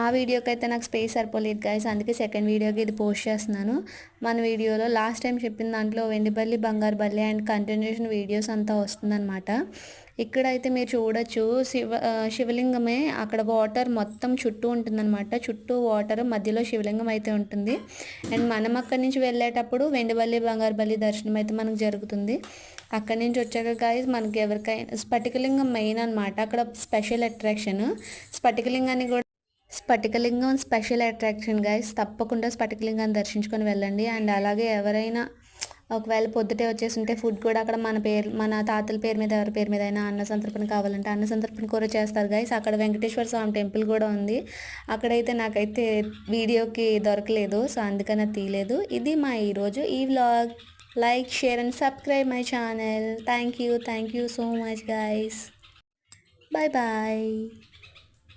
ఆ వీడియోకి అయితే నాకు స్పేస్ సరిపోలేదు గైస్, అందుకే సెకండ్ వీడియోకి ఇది పోస్ట్ చేస్తున్నాను. మన వీడియోలో లాస్ట్ టైం చెప్పిన దాంట్లో వెండి బల్లి బంగారు బల్లి అండ్ కంటిన్యూషన్ వీడియోస్ అంతా వస్తుందన్నమాట. ఇక్కడైతే మీరు చూడొచ్చు శివలింగమే, అక్కడ వాటర్ మొత్తం చుట్టూ ఉంటుందన్నమాట. చుట్టూ వాటర్, మధ్యలో శివలింగం అయితే ఉంటుంది. అండ్ మనం అక్కడి నుంచి వెళ్ళేటప్పుడు వెండి బల్లి బంగారు బల్లి దర్శనం అయితే మనకు జరుగుతుంది. అక్కడి నుంచి వచ్చాక గాయస్ మనకి ఎవరికైనా స్ఫటికలింగం మెయిన్ అనమాట, అక్కడ స్పెషల్ అట్రాక్షన్. స్ఫటికలింగాన్ని కూడా స్ఫటికలింగం స్పెషల్ అట్రాక్షన్ గైస్, తప్పకుండా స్ఫటికలింగాన్ని దర్శించుకొని వెళ్ళండి. అండ్ అలాగే ఎవరైనా ఒకవేళ పొద్దుటే వచ్చేసి ఉంటే ఫుడ్ కూడా అక్కడ మన తాతల పేరు మీద ఎవరి పేరు మీద అయినా అన్న సంతర్పణ కావాలంటే అన్న సంతర్పణ కూడా చేస్తారు గైస్. అక్కడ వెంకటేశ్వర స్వామి టెంపుల్ కూడా ఉంది. అక్కడైతే నాకైతే వీడియోకి దొరకలేదు, సో అందుకని అది తీయలేదు. ఇది మా ఈరోజు ఈ vlog. Like, share and subscribe my channel. Thank you so much guys. Bye bye.